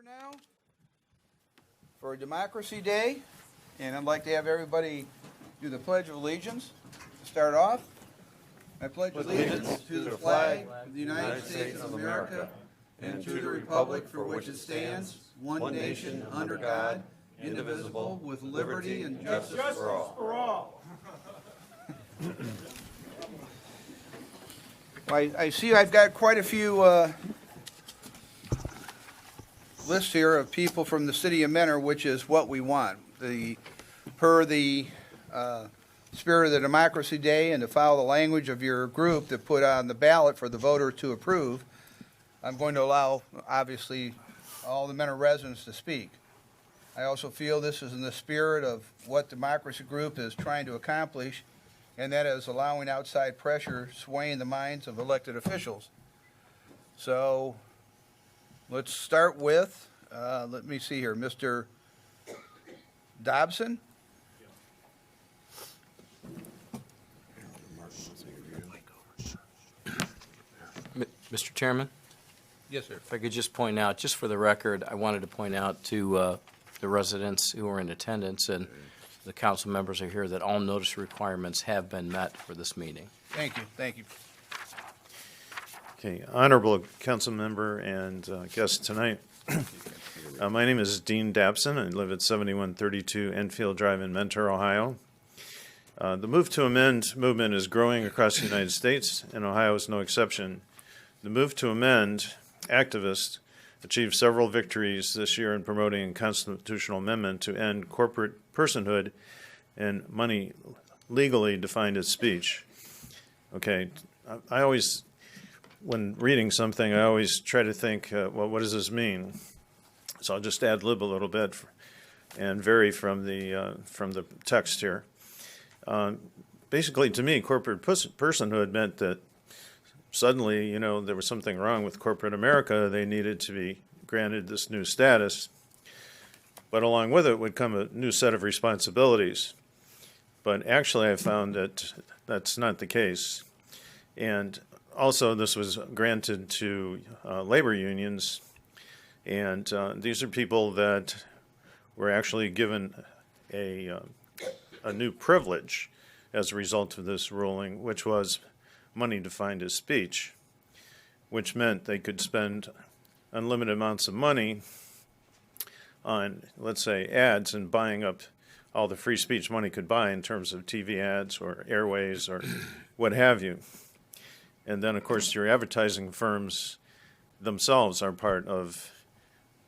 now for Democracy Day, and I'd like to have everybody do the Pledge of Allegiance to start off. I pledge allegiance to the flag of the United States of America and to the republic for which it stands, one nation, under God, indivisible, with liberty and justice for all. I see I've got quite a few lists here of people from the city of Mentor, which is what we want. Per the spirit of the Democracy Day and to follow the language of your group to put on the ballot for the voter to approve, I'm going to allow, obviously, all the Mentor residents to speak. I also feel this is in the spirit of what Democracy Group is trying to accomplish, and that is allowing outside pressure swaying the minds of elected officials. So let's start with, let me see here, Mr. Dobson. Mr. Chairman? Yes, sir. If I could just point out, just for the record, I wanted to point out to the residents who are in attendance and the council members are here that all notice requirements have been met for this meeting. Thank you, thank you. Okay, honorable council member and guest tonight. My name is Dean Dabson. I live at 7132 Enfield Drive in Mentor, Ohio. The Move to Amend movement is growing across the United States, and Ohio is no exception. The Move to Amend activists achieved several victories this year in promoting a constitutional amendment to end corporate personhood and money legally defined as speech. Okay, I always, when reading something, I always try to think, well, what does this mean? So I'll just ad lib a little bit and vary from the text here. Basically, to me, corporate personhood meant that suddenly, there was something wrong with corporate America. They needed to be granted this new status. But along with it would come a new set of responsibilities. But actually, I found that that's not the case. And also, this was granted to labor unions. And these are people that were actually given a new privilege as a result of this ruling, which was money defined as speech, which meant they could spend unlimited amounts of money on, let's say, ads and buying up all the free speech money could buy in terms of TV ads or airways or what have you. And then, of course, your advertising firms themselves are part of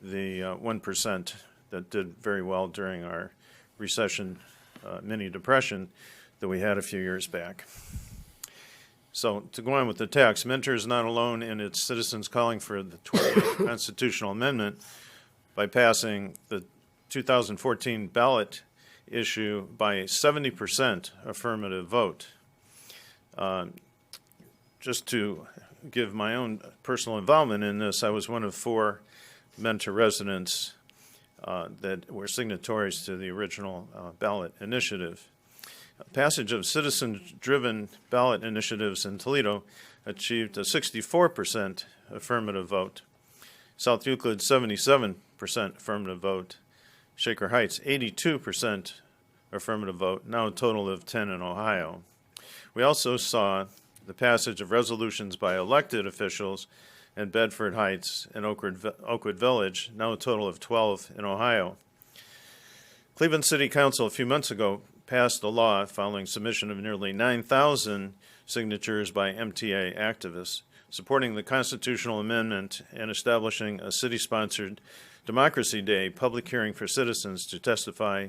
the 1% that did very well during our recession, mini depression that we had a few years back. So to go on with the text, Mentor is not alone in its citizens calling for the 28th constitutional amendment by passing the 2014 ballot issue by a 70% affirmative vote. Just to give my own personal involvement in this, I was one of 4 Mentor residents that were signatories to the original ballot initiative. Passage of citizen-driven ballot initiatives in Toledo achieved a 64% affirmative vote. South Euclid, 77% affirmative vote. Shaker Heights, 82% affirmative vote, now a total of 10 in Ohio. We also saw the passage of resolutions by elected officials in Bedford Heights and Oakwood Village, now a total of 12 in Ohio. Cleveland City Council a few months ago passed a law following submission of nearly 9,000 signatures by MTA activists supporting the constitutional amendment and establishing a city-sponsored Democracy Day public hearing for citizens to testify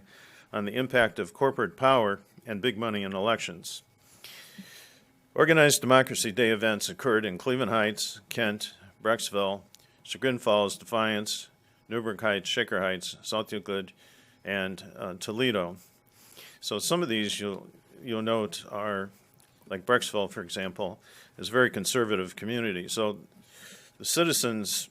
on the impact of corporate power and big money in elections. Organized Democracy Day events occurred in Cleveland Heights, Kent, Brecksville, Chagrin Falls, Defiance, Newburgh Heights, Shaker Heights, South Euclid, and Toledo. So some of these you'll note are, like Brecksville, for example, is a very conservative community. So the citizens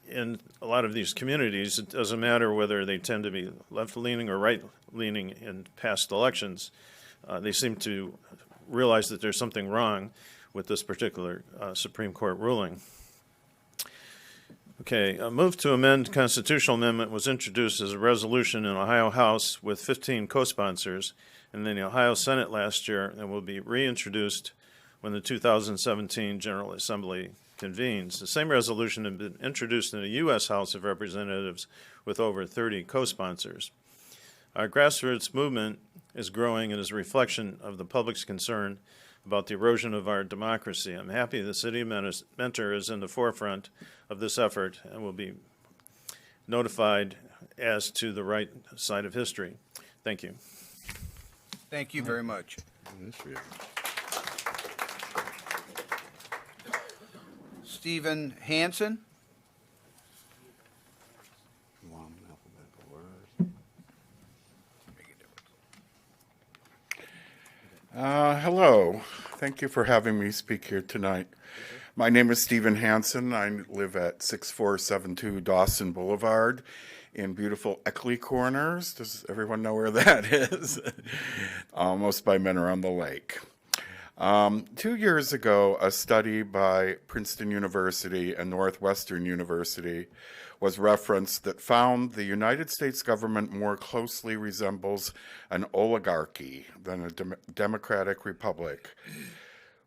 in a lot of these communities, it doesn't matter whether they tend to be left-leaning or right-leaning in past elections, they seem to realize that there's something wrong with this particular Supreme Court ruling. Okay, a move to amend constitutional amendment was introduced as a resolution in Ohio House with 15 co-sponsors and then the Ohio Senate last year and will be reintroduced when the 2017 General Assembly convenes. The same resolution had been introduced in the U.S. House of Representatives with over 30 co-sponsors. Our grassroots movement is growing and is a reflection of the public's concern about the erosion of our democracy. I'm happy the City of Mentor is in the forefront of this effort and will be notified as to the right side of history. Thank you. Thank you very much. Stephen Hansen. Hello. Thank you for having me speak here tonight. My name is Stephen Hansen. I live at 6472 Dawson Boulevard in beautiful Eckley Corners. Does everyone know where that is? Almost by Mentor on the Lake. 2 years ago, a study by Princeton University and Northwestern University was referenced that found the United States government more closely resembles an oligarchy than a democratic republic.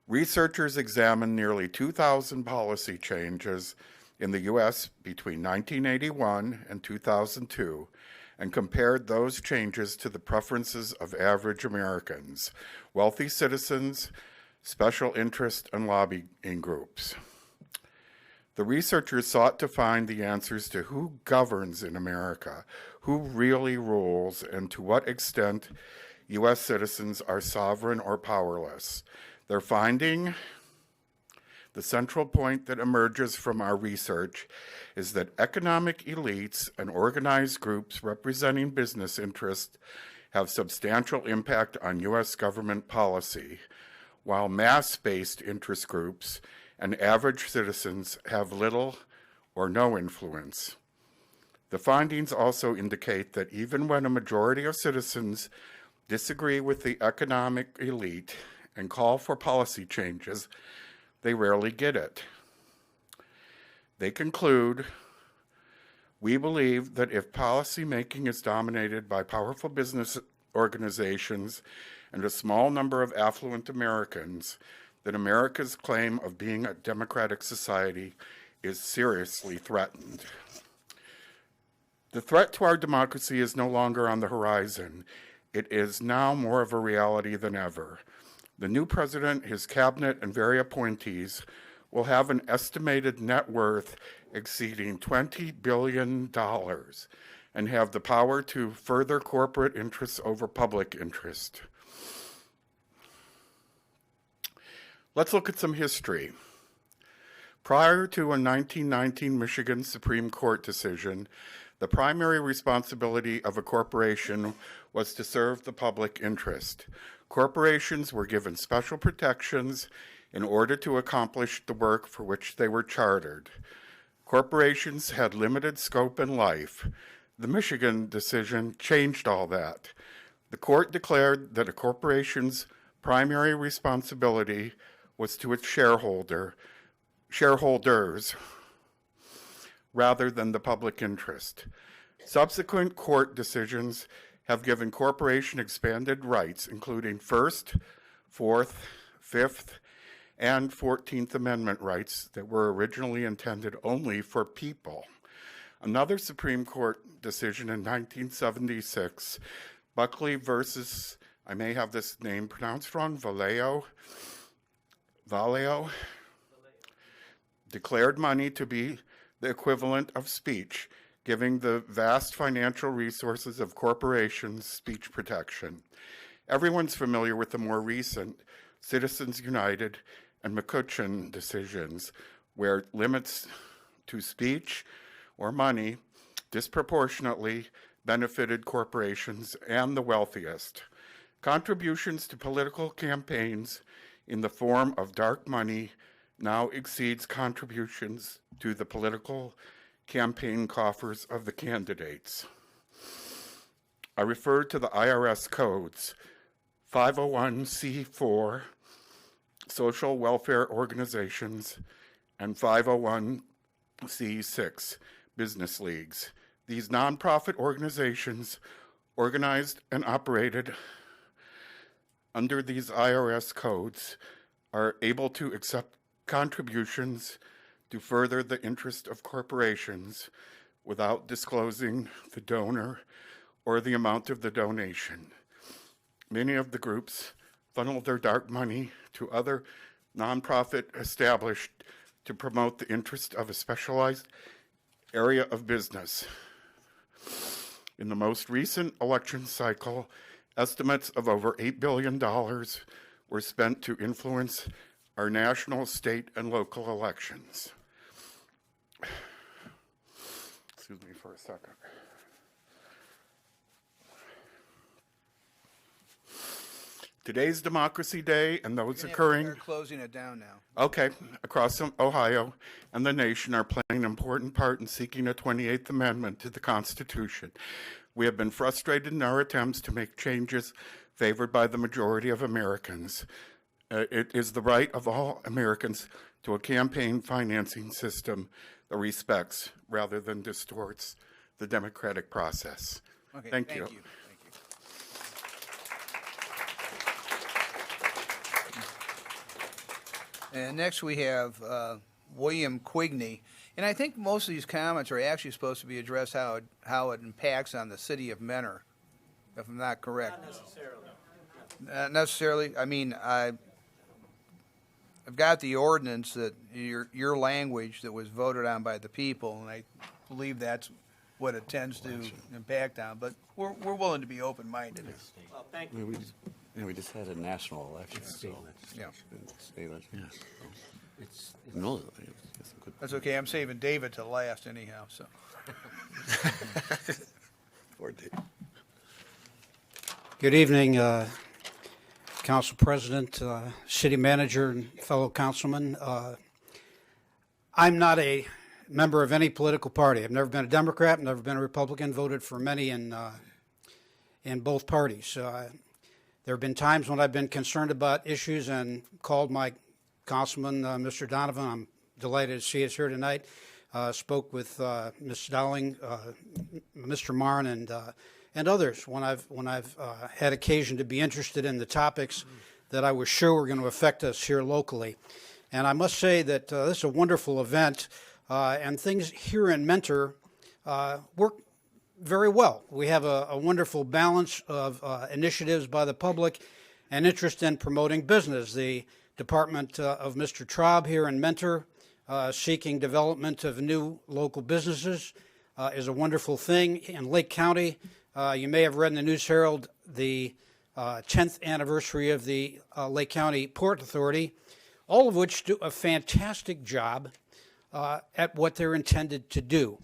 Researchers examined nearly 2,000 policy changes in the U.S. between 1981 and 2002 and compared those changes to the preferences of average Americans, wealthy citizens, special interest, and lobbying groups. The researchers sought to find the answers to who governs in America, who really rules, and to what extent U.S. citizens are sovereign or powerless. Their finding, the central point that emerges from our research, is that economic elites and organized groups representing business interests have substantial impact on U.S. government policy, while mass-based interest groups and average citizens have little or no influence. The findings also indicate that even when a majority of citizens disagree with the economic elite and call for policy changes, they rarely get it. They conclude, we believe that if policymaking is dominated by powerful business organizations and a small number of affluent Americans, that America's claim of being a democratic society is seriously threatened. The threat to our democracy is no longer on the horizon. It is now more of a reality than ever. The new president, his cabinet, and various appointees will have an estimated net worth exceeding $20 billion and have the power to further corporate interests over public interest. Let's look at some history. Prior to a 1919 Michigan Supreme Court decision, the primary responsibility of a corporation was to serve the public interest. Corporations were given special protections in order to accomplish the work for which they were chartered. Corporations had limited scope and life. The Michigan decision changed all that. The court declared that a corporation's primary responsibility was to its shareholders rather than the public interest. Subsequent court decisions have given corporation expanded rights, including First, Fourth, Fifth, and 14th Amendment rights that were originally intended only for people. Another Supreme Court decision in 1976, Buckley versus, I may have this name pronounced wrong, Valeo, declared money to be the equivalent of speech, giving the vast financial resources of corporations speech protection. Everyone's familiar with the more recent Citizens United and McCutcheon decisions, where limits to speech or money disproportionately benefited corporations and the wealthiest. Contributions to political campaigns in the form of dark money now exceeds contributions to the political campaign coffers of the candidates. I refer to the IRS codes, 501c4, social welfare organizations, and 501 C6, business leagues. These nonprofit organizations, organized and operated under these IRS codes, are able to accept contributions to further the interest of corporations without disclosing the donor or the amount of the donation. Many of the groups funnel their dark money to other nonprofit established to promote the interest of a specialized area of business. In the most recent election cycle, estimates of over $8 billion were spent to influence our national, state, and local elections. Excuse me for a second. Today's Democracy Day and those occurring. They're closing it down now. Okay, across Ohio and the nation are playing an important part in seeking a 28th Amendment to the Constitution. We have been frustrated in our attempts to make changes favored by the majority of Americans. It is the right of all Americans to a campaign financing system that respects rather than distorts the democratic process. Okay, Thank you. Thank you. And next we have William Quigney. And I think most of these comments are actually supposed to be addressed how it impacts on the city of Mentor, if I'm not correct. Not necessarily. Not necessarily. I mean, I've got the ordinance that your language that was voted on by the people, and I believe that's what it tends to impact on. But we're willing to be open-minded. Well, thank you. We just had a national election, so. Yeah. No, That's okay. I'm saving David to last anyhow, so. Good evening, Council President, City Manager, and fellow councilmen. I'm not a member of any political party. I've never been a Democrat, never been a Republican, voted for many in both parties. There have been times when I've been concerned about issues and called my councilman, Mr. Donovan. I'm delighted to see us here tonight. Spoke with Ms. Dowling, Mr. Marn, and others when I've had occasion to be interested in the topics that I was sure were going to affect us here locally. And I must say that this is a wonderful event, and things here in Mentor work very well. We have a wonderful balance of initiatives by the public and interest in promoting business. The Department of Mr. Traub here in Mentor seeking development of new local businesses is a wonderful thing. In Lake County, you may have read in the News Herald the 10th anniversary of the Lake County Port Authority, all of which do a fantastic job at what they're intended to do.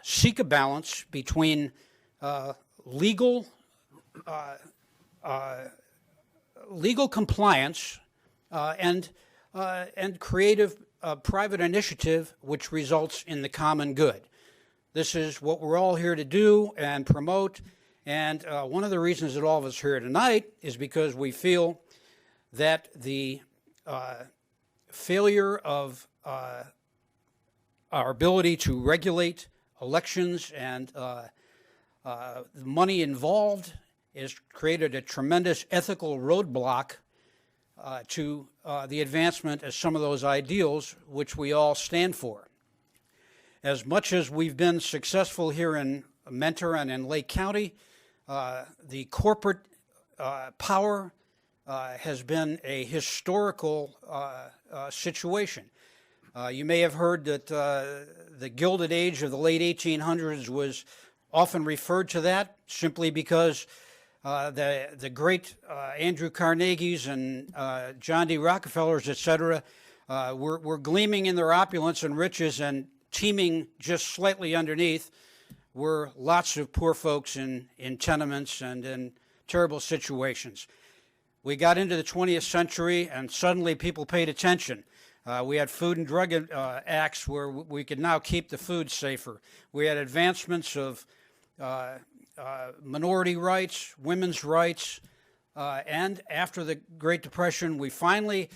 Seek a balance between legal compliance and creative private initiative, which results in the common good. This is what we're all here to do and promote. And one of the reasons that all of us are here tonight is because we feel that the failure of our ability to regulate elections and the money involved has created a tremendous ethical roadblock to the advancement of some of those ideals which we all stand for. As much as we've been successful here in Mentor and in Lake County, the corporate power has been a historical situation. You may have heard that the Gilded Age of the late 1800s was often referred to that simply because the great Andrew Carnegies and John D. Rockefellers, et cetera, were gleaming in their opulence and riches, and teeming just slightly underneath were lots of poor folks in tenements and in terrible situations. We got into the 20th century, and suddenly people paid attention. We had Food and Drug Acts where we could now keep the food safer. We had advancements of minority rights, women's rights, and after the Great Depression, we finally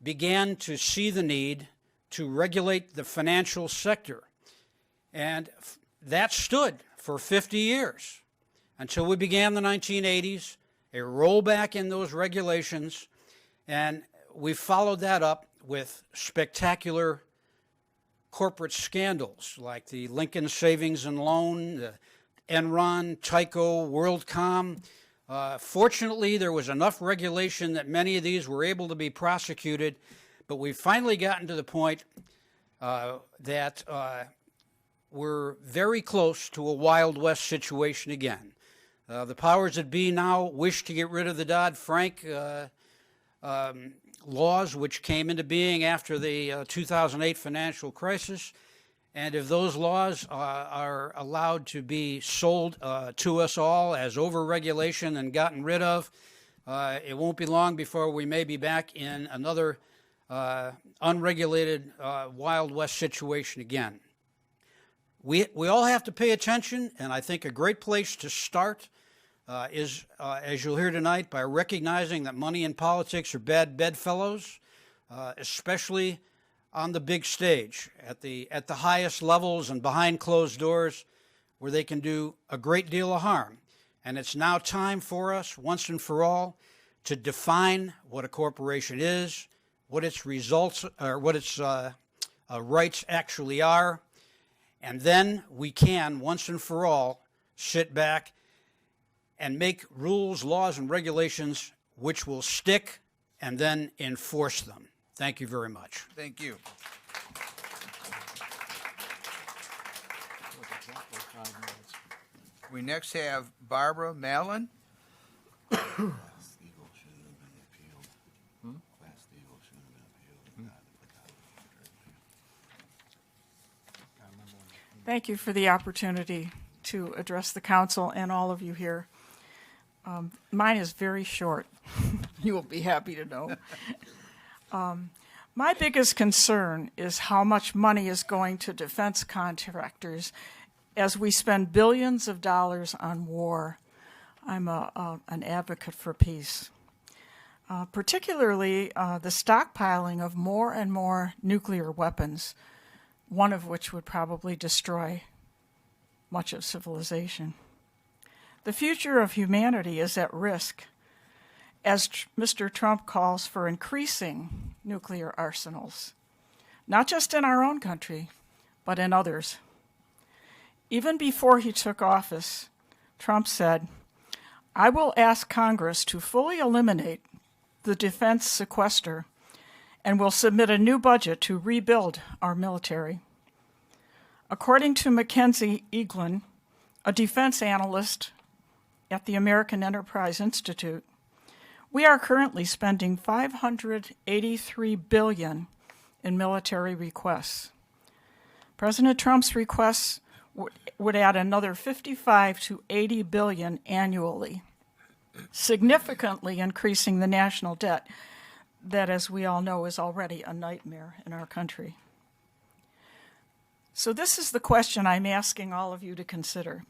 began to see the need to regulate the financial sector. And that stood for 50 years until we began the 1980s, a rollback in those regulations, and we followed that up with spectacular corporate scandals like the Lincoln Savings and Loan, the Enron, Tyco, WorldCom. Fortunately, there was enough regulation that many of these were able to be prosecuted, but we've finally gotten to the point that we're very close to a Wild West situation again. The powers that be now wish to get rid of the Dodd-Frank laws, which came into being after the 2008 financial crisis. And if those laws are allowed to be sold to us all as overregulation and gotten rid of, it won't be long before we may be back in another unregulated Wild West situation again. We all have to pay attention, and I think a great place to start is, as you'll hear tonight, by recognizing that money and politics are bad bedfellows, especially on the big stage, at the highest levels and behind closed doors, where they can do a great deal of harm. And it's now time for us, once and for all, to define what a corporation is, what its results or what its rights actually are, and then we can, once and for all, sit back and make rules, laws, and regulations which will stick and then enforce them. Thank you very much. Thank you. We next have Barbara Mallon. Thank you for the opportunity to address the council and all of you here. Mine is very short. You will be happy to know. My biggest concern is how much money is going to defense contractors as we spend billions of dollars on war. I'm an advocate for peace. Particularly the stockpiling of more and more nuclear weapons, one of which would probably destroy much of civilization. The future of humanity is at risk as Mr. Trump calls for increasing nuclear arsenals, not just in our own country, but in others. Even before he took office, Trump said, "I will ask Congress to fully eliminate the defense sequester and will submit a new budget to rebuild our military." According to Mackenzie Eaglin, a defense analyst at the American Enterprise Institute, we are currently spending $583 billion in military requests. President Trump's requests would add another $55 to $80 billion annually, significantly increasing the national debt that, as we all know, is already a nightmare in our country. So this is the question I'm asking all of you to consider.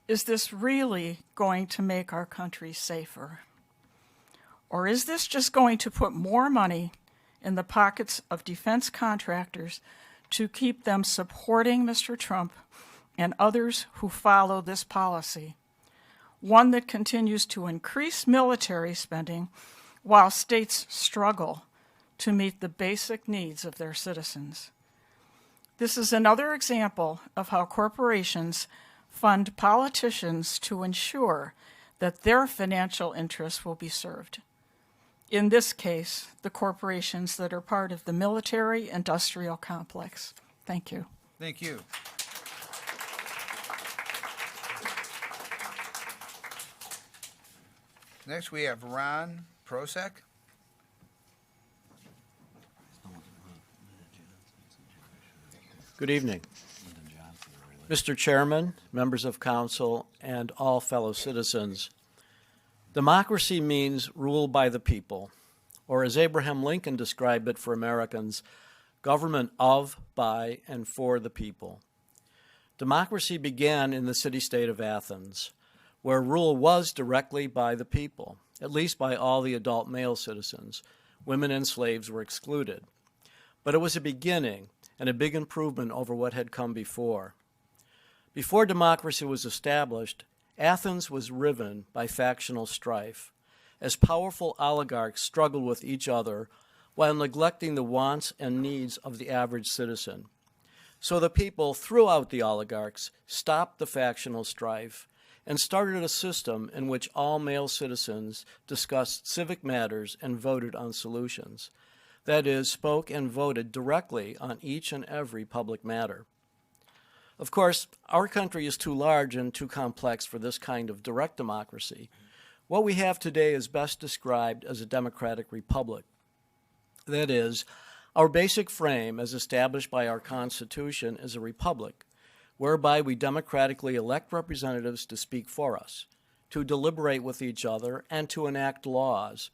Is this really going to make our country safer? Or is this just going to put more money in the pockets of defense contractors to keep them supporting Mr. Trump and others who follow this policy, one that continues to increase military spending while states struggle to meet the basic needs of their citizens? This is another example of how corporations fund politicians to ensure that their financial interests will be served. In this case, the corporations that are part of the military-industrial complex. Thank you. Thank you. Next, we have Ron Prosek. Good evening. Mr. Chairman, members of council, and all fellow citizens. Democracy means rule by the people, or as Abraham Lincoln described it for Americans, government of, by, and for the people. Democracy began in the city-state of Athens, where rule was directly by the people, at least by all the adult male citizens. Women and slaves were excluded. but it was a beginning and a big improvement over what had come before. Before democracy was established, Athens was riven by factional strife, as powerful oligarchs struggled with each other while neglecting the wants and needs of the average citizen. So the people, throughout the oligarchs, stopped the factional strife and started a system in which all male citizens discussed civic matters and voted on solutions. That is, spoke and voted directly on each and every public matter. Of course, our country is too large and too complex for this kind of direct democracy. What we have today is best described as a democratic republic. That is, our basic frame, as established by our Constitution, is a republic, whereby we democratically elect representatives to speak for us, to deliberate with each other, and to enact laws,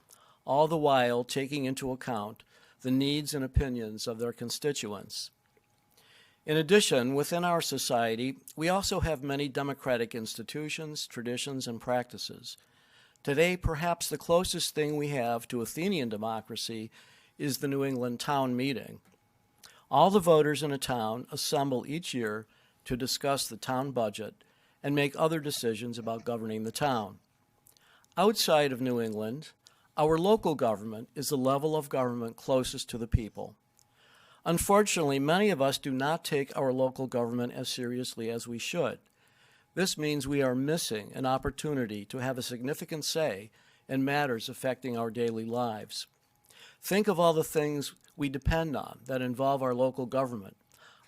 all the while taking into account the needs and opinions of their constituents. In addition, within our society, we also have many democratic institutions, traditions, and practices. Today, perhaps the closest thing we have to Athenian democracy is the New England town meeting. All the voters in a town assemble each year to discuss the town budget and make other decisions about governing the town. Outside of New England, our local government is the level of government closest to the people. Unfortunately, many of us do not take our local government as seriously as we should. This means we are missing an opportunity to have a significant say in matters affecting our daily lives. Think of all the things we depend on that involve our local government: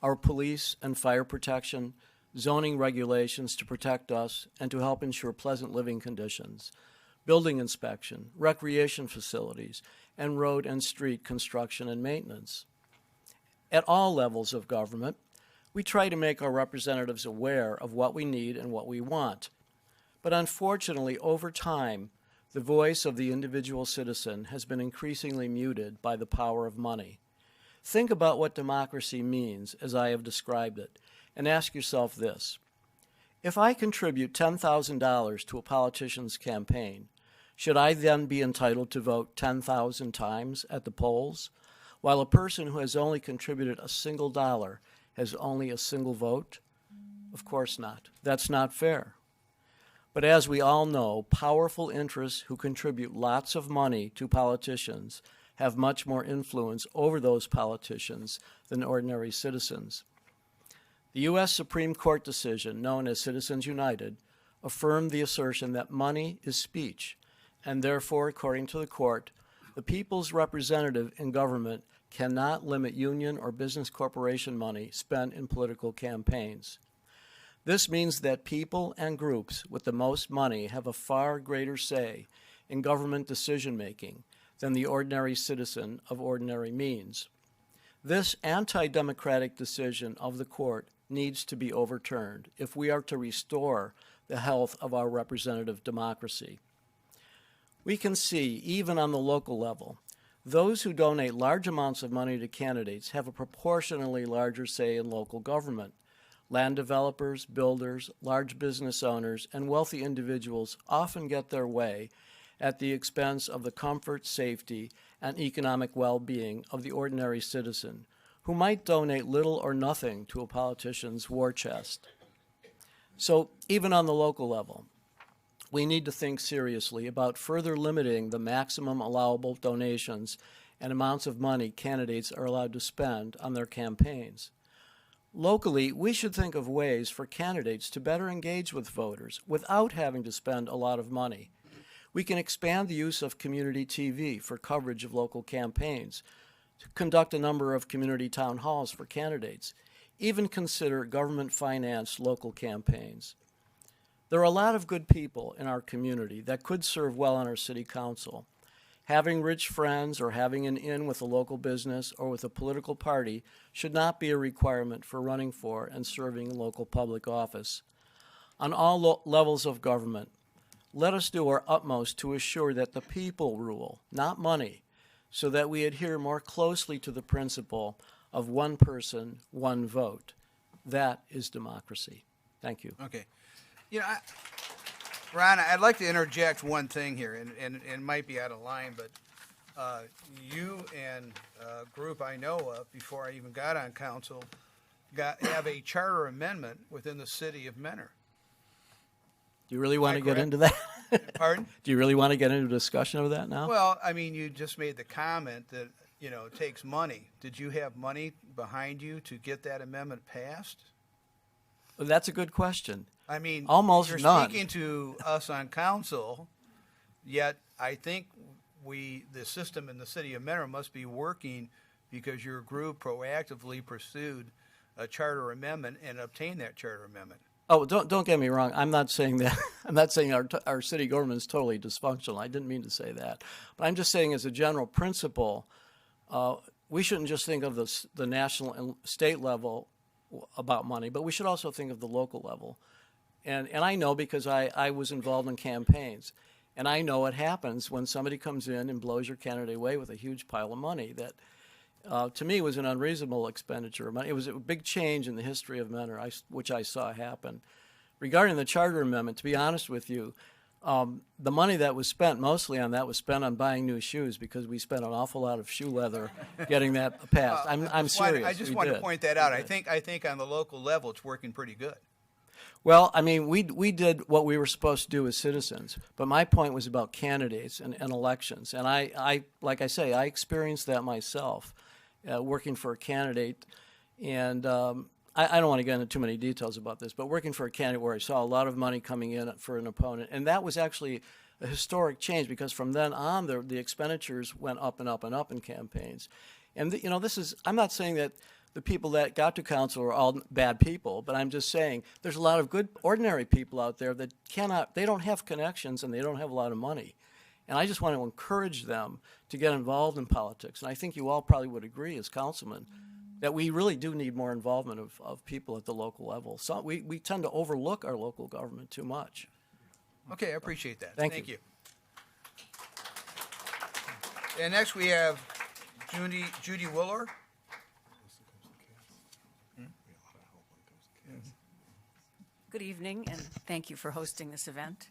our police and fire protection, zoning regulations to protect us and to help ensure pleasant living conditions, building inspection, recreation facilities, and road and street construction and maintenance. At all levels of government, we try to make our representatives aware of what we need and what we want. But unfortunately, over time, the voice of the individual citizen has been increasingly muted by the power of money. Think about what democracy means as I have described it, and ask yourself this. If I contribute $10,000 to a politician's campaign, should I then be entitled to vote 10,000 times at the polls, while a person who has only contributed a single dollar has only a single vote? Of course not. That's not fair. But as we all know, powerful interests who contribute lots of money to politicians have much more influence over those politicians than ordinary citizens. The U.S. Supreme Court decision, known as Citizens United, affirmed the assertion that money is speech, and therefore, according to the court, the people's representative in government cannot limit union or business corporation money spent in political campaigns. This means that people and groups with the most money have a far greater say in government decision-making than the ordinary citizen of ordinary means. This anti-democratic decision of the court needs to be overturned if we are to restore the health of our representative democracy. We can see, even on the local level, those who donate large amounts of money to candidates have a proportionally larger say in local government. Land developers, builders, large business owners, and wealthy individuals often get their way at the expense of the comfort, safety, and economic well-being of the ordinary citizen, who might donate little or nothing to a politician's war chest. So, even on the local level, we need to think seriously about further limiting the maximum allowable donations and amounts of money candidates are allowed to spend on their campaigns. Locally, we should think of ways for candidates to better engage with voters without having to spend a lot of money. We can expand the use of community TV for coverage of local campaigns, to conduct a number of community town halls for candidates, even consider government-financed local campaigns. There are a lot of good people in our community that could serve well on our city council. Having rich friends or having an in with a local business or with a political party should not be a requirement for running for and serving in local public office. On all levels of government, let us do our utmost to assure that the people rule, not money, so that we adhere more closely to the principle of one person, one vote. That is democracy. Thank you. Okay. You know, Ron, I'd like to interject one thing here, and it might be out of line, but you and a group I know of, before I even got on council, have a charter amendment within the city of Mentor. Do you really want to get correct? into that? Pardon? Do you really want to get into a discussion of that now? Well, I mean, you just made the comment that, it takes money. Did you have money behind you to get that amendment passed? Well, that's a good question. I mean, Almost you're none. speaking to us on council, yet I think the system in the city of Mentor must be working because your group proactively pursued a charter amendment and obtained that charter amendment. Oh, don't get me wrong. I'm not saying that. I'm not saying our city government is totally dysfunctional. I didn't mean to say that. But I'm just saying, as a general principle, we shouldn't just think of the national and state level about money, but we should also think of the local level. And I know because I was involved in campaigns, and I know what happens when somebody comes in and blows your candidate away with a huge pile of money that, to me, was an unreasonable expenditure of money. It was a big change in the history of Mentor, which I saw happen. Regarding the charter amendment, to be honest with you, the money that was spent mostly on that was spent on buying new shoes because we spent an awful lot of shoe leather getting that passed. I'm serious. I just wanted to point that out. I think on the local level, it's working pretty good. Well, I mean, we did what we were supposed to do as citizens, but my point was about candidates and elections. And I like I say, I experienced that myself, working for a candidate. And I don't want to get into too many details about this, but working for a candidate where I saw a lot of money coming in for an opponent. And that was actually a historic change because from then on, the expenditures went up and up and up in campaigns. And, I'm not saying that the people that got to council are all bad people, but I'm just saying there's a lot of good, ordinary people out there that they don't have connections and they don't have a lot of money. And I just want to encourage them to get involved in politics. And I think you all probably would agree as councilmen that we really do need more involvement of people at the local level. So we tend to overlook our local government too much. Okay, I appreciate that. Thank you. And next we have Judy Willer. Good evening, and thank you for hosting this event.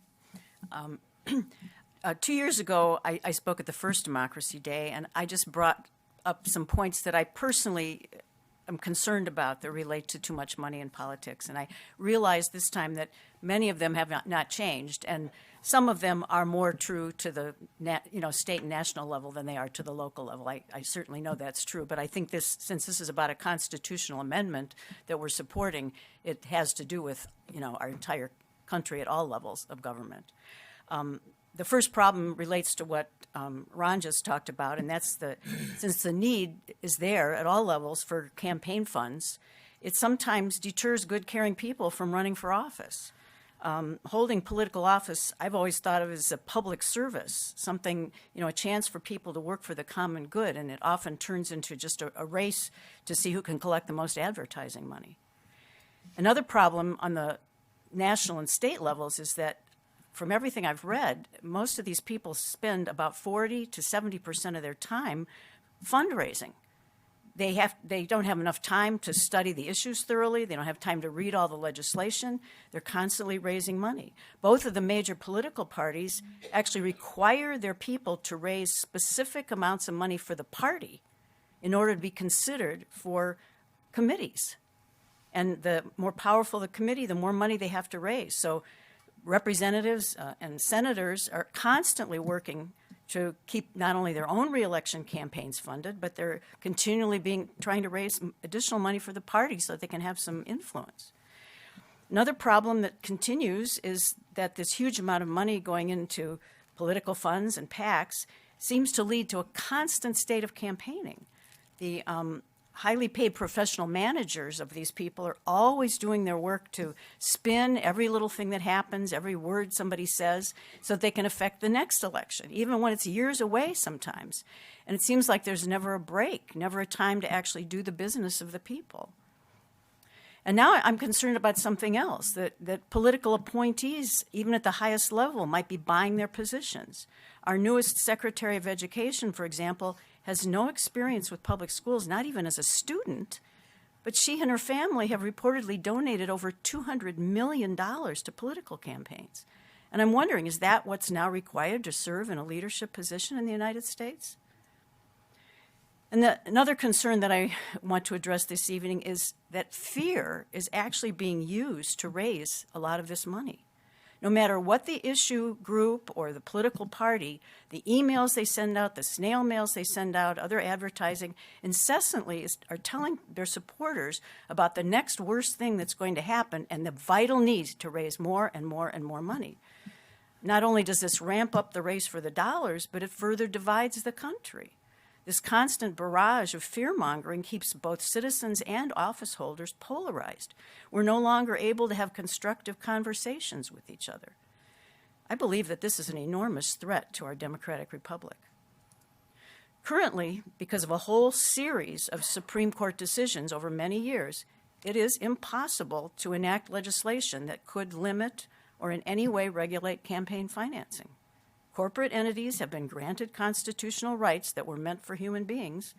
2 years ago, I spoke at the first Democracy Day, and I just brought up some points that I personally am concerned about that relate to too much money in politics. And I realized this time that many of them have not changed, and some of them are more true to the state and national level than they are to the local level. I certainly know that's true, but I think since this is about a constitutional amendment that we're supporting, it has to do with our entire country at all levels of government. The first problem relates to what Ron just talked about, and that's since the need is there at all levels for campaign funds, it sometimes deters good, caring people from running for office. Holding political office, I've always thought of as a public service, something, a chance for people to work for the common good, and it often turns into just a race to see who can collect the most advertising money. Another problem on the national and state levels is that from everything I've read, most of these people spend about 40 to 70% of their time fundraising. They don't have enough time to study the issues thoroughly. They don't have time to read all the legislation. They're constantly raising money. Both of the major political parties actually require their people to raise specific amounts of money for the party in order to be considered for committees. And the more powerful the committee, the more money they have to raise. So representatives and senators are constantly working to keep not only their own reelection campaigns funded, but they're continually trying to raise additional money for the party so that they can have some influence. Another problem that continues is that this huge amount of money going into political funds and PACs seems to lead to a constant state of campaigning. The highly paid professional managers of these people are always doing their work to spin every little thing that happens, every word somebody says, so that they can affect the next election, even when it's years away sometimes. And it seems like there's never a break, never a time to actually do the business of the people. And now I'm concerned about something else, that political appointees, even at the highest level, might be buying their positions. Our newest Secretary of Education, for example, has no experience with public schools, not even as a student, but she and her family have reportedly donated over $200 million to political campaigns. And I'm wondering, is that what's now required to serve in a leadership position in the United States? And another concern that I want to address this evening is that fear is actually being used to raise a lot of this money. No matter what the issue group or the political party, the emails they send out, the snail mails they send out, other advertising, incessantly are telling their supporters about the next worst thing that's going to happen and the vital need to raise more and more and more money. Not only does this ramp up the race for the dollars, but it further divides the country. This constant barrage of fear-mongering keeps both citizens and office holders polarized. We're no longer able to have constructive conversations with each other. I believe that this is an enormous threat to our democratic republic. Currently, because of a whole series of Supreme Court decisions over many years, it is impossible to enact legislation that could limit or in any way regulate campaign financing. Corporate entities have been granted constitutional rights that were meant for human beings,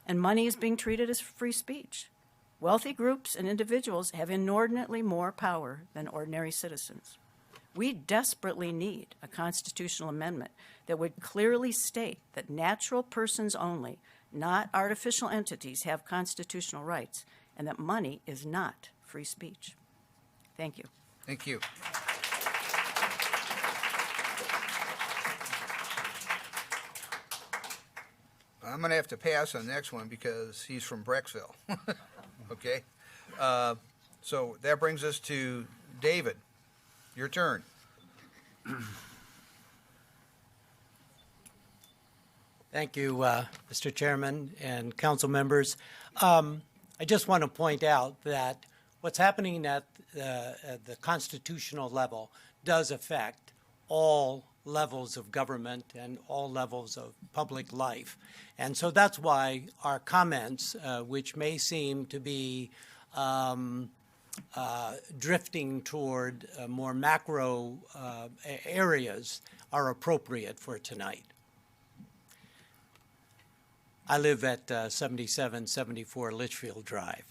and money is being treated as free speech. Wealthy groups and individuals have inordinately more power than ordinary citizens. We desperately need a constitutional amendment that would clearly state that natural persons only, not artificial entities, have constitutional rights, and that money is not free speech. Thank you. Thank you. I'm going to have to pass on the next one because he's from Brecksville. Okay? So that brings us to David. Your turn. Thank you, Mr. Chairman and council members. I just want to point out that what's happening at the constitutional level does affect all levels of government and all levels of public life. And so that's why our comments, which may seem to be drifting toward more macro areas, are appropriate for tonight. I live at 7774 Litchfield Drive.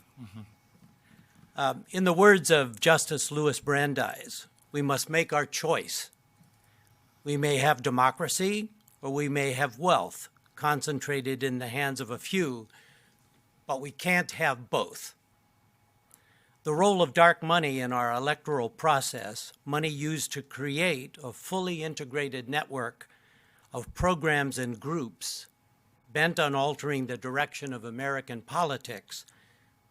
In the words of Justice Louis Brandeis, we must make our choice. We may have democracy, or we may have wealth concentrated in the hands of a few, but we can't have both. The role of dark money in our electoral process, money used to create a fully integrated network of programs and groups bent on altering the direction of American politics,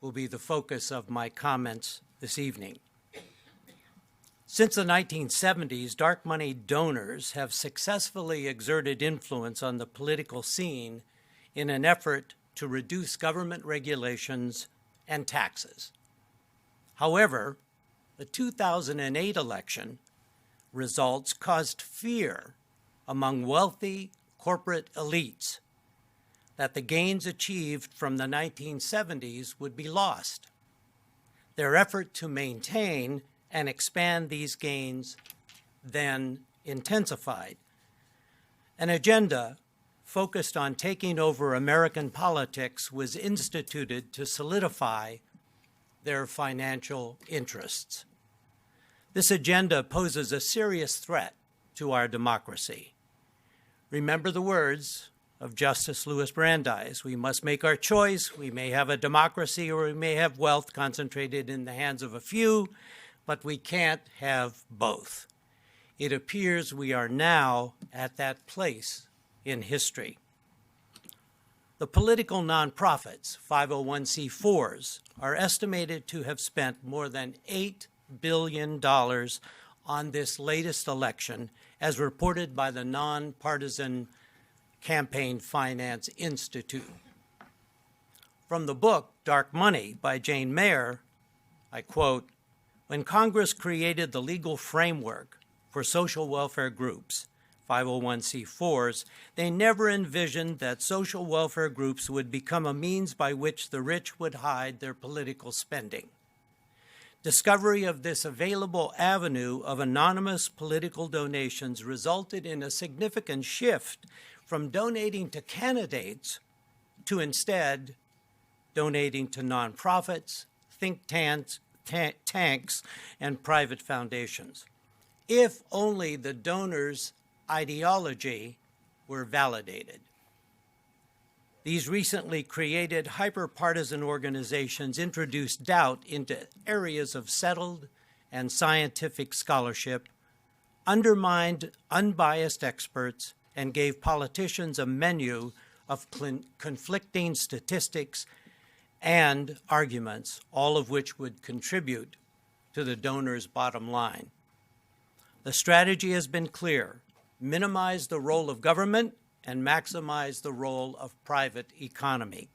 will be the focus of my comments this evening. Since the 1970s, dark money donors have successfully exerted influence on the political scene in an effort to reduce government regulations and taxes. However, the 2008 election results caused fear among wealthy corporate elites that the gains achieved from the 1970s would be lost. Their effort to maintain and expand these gains then intensified. An agenda focused on taking over American politics was instituted to solidify their financial interests. This agenda poses a serious threat to our democracy. Remember the words of Justice Louis Brandeis: we must make our choice. We may have a democracy or we may have wealth concentrated in the hands of a few, but we can't have both. It appears we are now at that place in history. The political nonprofits, 501c4s, are estimated to have spent more than $8 billion on this latest election, as reported by the Nonpartisan Campaign Finance Institute. From the book Dark Money by Jane Mayer, I quote, "When Congress created the legal framework for social welfare groups, 501c4s, they never envisioned that social welfare groups would become a means by which the rich would hide their political spending. Discovery of this available avenue of anonymous political donations resulted in a significant shift from donating to candidates to instead donating to nonprofits, think tanks, and private foundations. If only the donor's ideology were validated." These recently created hyper-partisan organizations introduced doubt into areas of settled and scientific scholarship, undermined unbiased experts, and gave politicians a menu of conflicting statistics and arguments, all of which would contribute to the donor's bottom line. The strategy has been clear: minimize the role of government and maximize the role of private economy.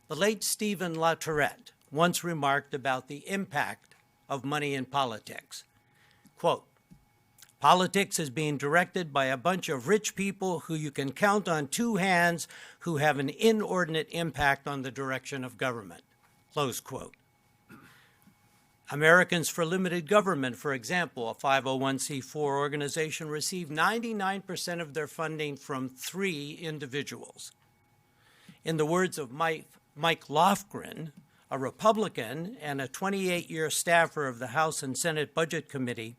The late Stephen LaTourette once remarked about the impact of money in politics. Quote, "Politics is being directed by a bunch of rich people who you can count on two hands who have an inordinate impact on the direction of government." Close quote. Americans for Limited Government, for example, a 501c4 organization, received 99% of their funding from 3 individuals. In the words of Mike Lofgren, a Republican and a 28-year staffer of the House and Senate Budget Committee,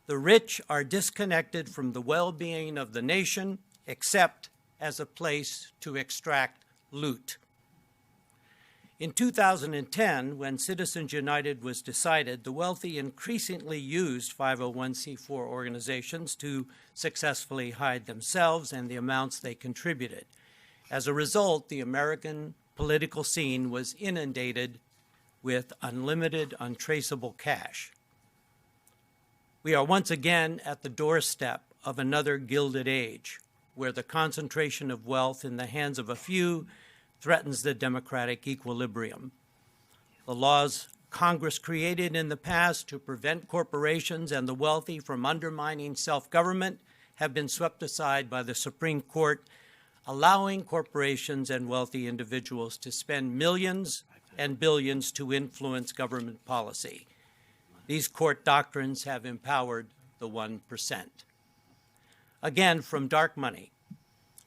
"The rich are disconnected from the well-being of the nation, except as a place to extract loot." In 2010, when Citizens United was decided, the wealthy increasingly used 501c4 organizations to successfully hide themselves and the amounts they contributed. As a result, the American political scene was inundated with unlimited, untraceable cash. We are once again at the doorstep of another Gilded Age, where the concentration of wealth in the hands of a few threatens the democratic equilibrium. The laws Congress created in the past to prevent corporations and the wealthy from undermining self-government have been swept aside by the Supreme Court, allowing corporations and wealthy individuals to spend millions and billions to influence government policy. These court doctrines have empowered the 1%. Again, from dark money,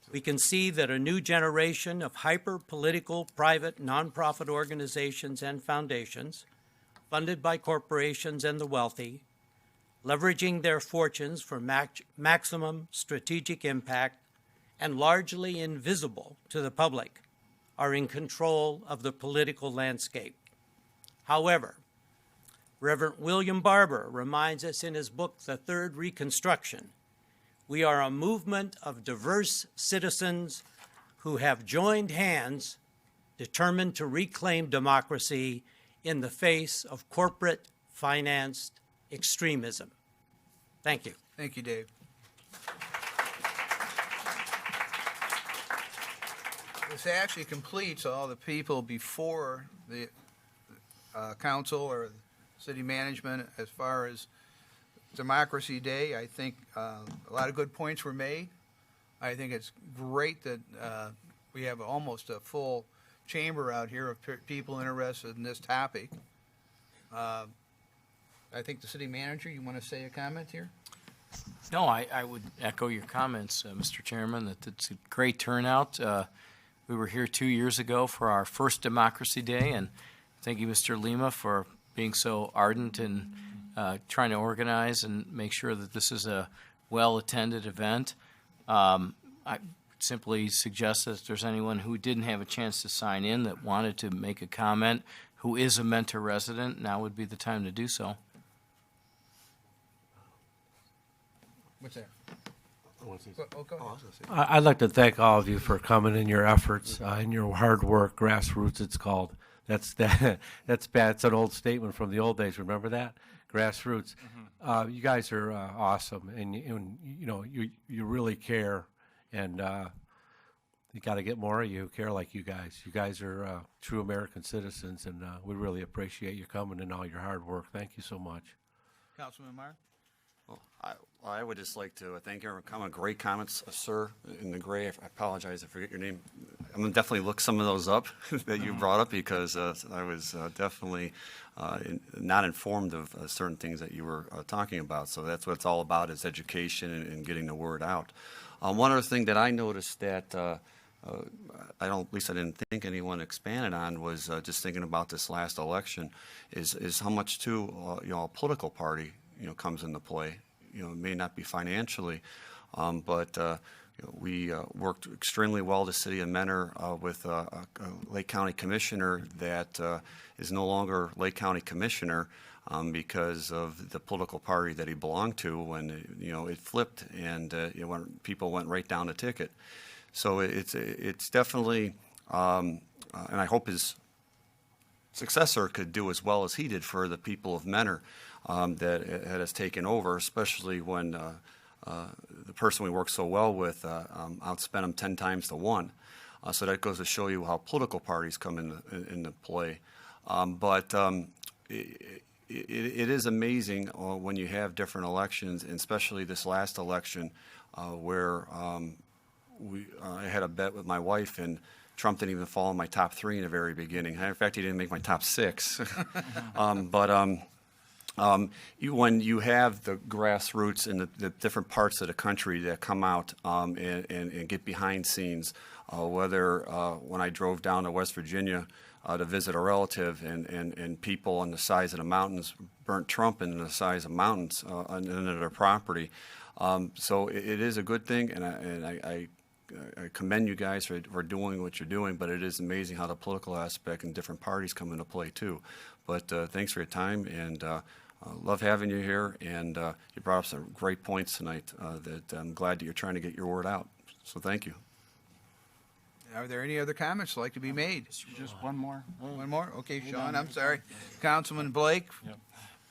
we can see that a new generation of hyper-political private nonprofit organizations and foundations, funded by corporations and the wealthy, leveraging their fortunes for maximum strategic impact and largely invisible to the public, are in control of the political landscape. However, Reverend William Barber reminds us in his book, The Third Reconstruction, we are a movement of diverse citizens who have joined hands, determined to reclaim democracy in the face of corporate financed extremism. Thank you. Thank you, Dave. This actually completes all the people before the council or city management as far as Democracy Day. I think a lot of good points were made. I think it's great that we have almost a full chamber out here of people interested in this topic. I think the city manager, you want to say a comment here? No, I would echo your comments, Mr. Chairman, that it's a great turnout. We were here 2 years ago for our first Democracy Day, and thank you, Mr. Lima, for being so ardent and trying to organize and make sure that this is a well-attended event. I simply suggest that if there's anyone who didn't have a chance to sign in that wanted to make a comment, who is a Mentor resident, now would be the time to do so. What's that? Go ahead. I'd like to thank all of you for coming in your efforts, in your hard work, grassroots it's called. That's bad. It's an old statement from the old days. Remember that? Grassroots. You guys are awesome, and you know you really care, and you got to get more of you who care like you guys. You guys are true American citizens, and we really appreciate you coming and all your hard work. Thank you so much. Councilman Meyer? Well, I would just like to thank you for coming. Great comments, sir, in the gray. I apologize, I forget your name. I'm going to definitely look some of those up that you brought up because I was definitely not informed of certain things that you were talking about. So that's what it's all about, is education and getting the word out. One other thing that I noticed that at least I didn't think anyone expanded on was just thinking about this last election is how much too a political party comes into play. It may not be financially, but We worked extremely well, the city of Mentor, with a Lake County Commissioner that is no longer Lake County Commissioner because of the political party that he belonged to when it flipped and people went right down the ticket. So it's definitely, and I hope his successor could do as well as he did for the people of Mentor that has taken over, especially when the person we work so well with outspent him 10 times to 1. So that goes to show you how political parties come into play. But it is amazing when you have different elections, and especially this last election where I had a bet with my wife, and Trump didn't even fall in my top 3 in the very beginning. In fact, he didn't make my top 6. When you have the grassroots in the different parts of the country that come out and get behind scenes, whether when I drove down to West Virginia to visit a relative and people on the size of the mountains burnt Trump in the size of mountains under their property. So it is a good thing, and I commend you guys for doing what you're doing, but it is amazing how the political aspect and different parties come into play too. But thanks for your time, and love having you here, and you brought up some great points tonight that I'm glad that you're trying to get your word out. So thank you. Are there any other comments like to be made? Just one more. One more? Okay, Sean, I'm sorry. Councilman Blake? Yep.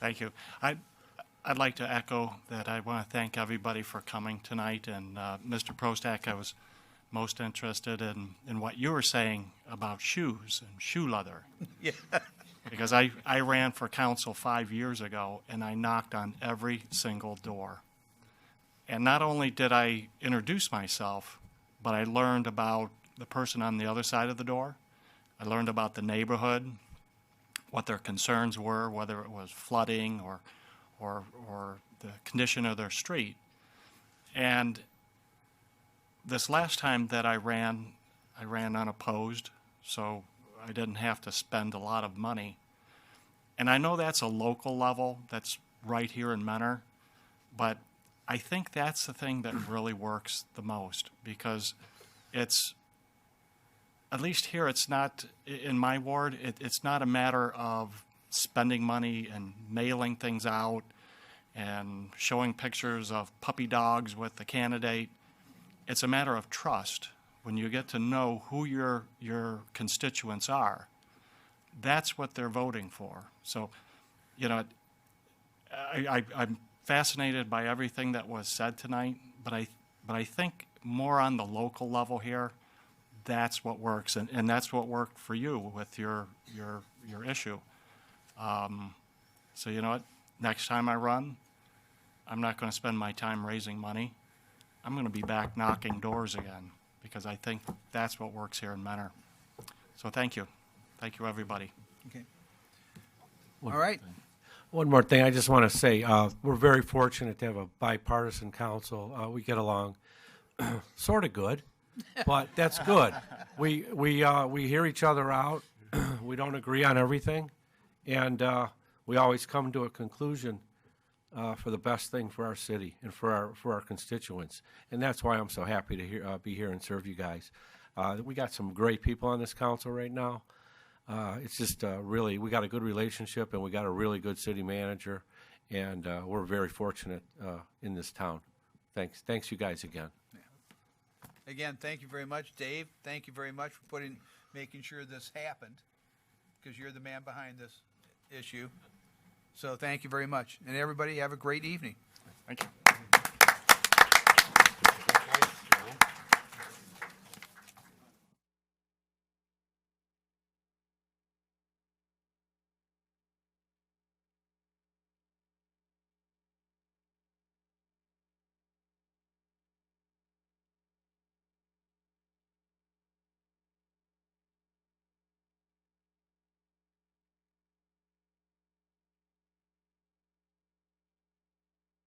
Thank you. I'd like to echo that I want to thank everybody for coming tonight. And Mr. Prostak, I was most interested in what you were saying about shoes and shoe leather. Yeah. Because I ran for council 5 years ago, and I knocked on every single door. And not only did I introduce myself, but I learned about the person on the other side of the door. I learned about the neighborhood, what their concerns were, whether it was flooding or the condition of their street. And this last time that I ran unopposed, so I didn't have to spend a lot of money. And I know that's a local level, that's right here in Mentor, but I think that's the thing that really works the most, because it's, at least here, it's not, in my ward, it's not a matter of spending money and mailing things out and showing pictures of puppy dogs with the candidate. It's a matter of trust. When you get to know who your constituents are, that's what they're voting for. So, I'm fascinated by everything that was said tonight, but I think more on the local level here, that's what works, and that's what worked for you with your issue. So you know what? Next time I run, I'm not going to spend my time raising money. I'm going to be back knocking doors again, because I think that's what works here in Mentor. So thank you. Thank you, everybody. Okay. All right. One more thing I just want to say, we're very fortunate to have a bipartisan council. We get along sort of good, but that's good. We hear each other out. We don't agree on everything, and we always come to a conclusion for the best thing for our city and for our constituents. And that's why I'm so happy to be here and serve you guys. We got some great people on this council right now. It's just really, we got a good relationship, and we got a really good city manager, and we're very fortunate in this town. Thanks you guys again. Again, thank you very much, Dave. Thank you very much for making sure this happened, because you're the man behind this issue. So thank you very much. And everybody, have a great evening. Thank you.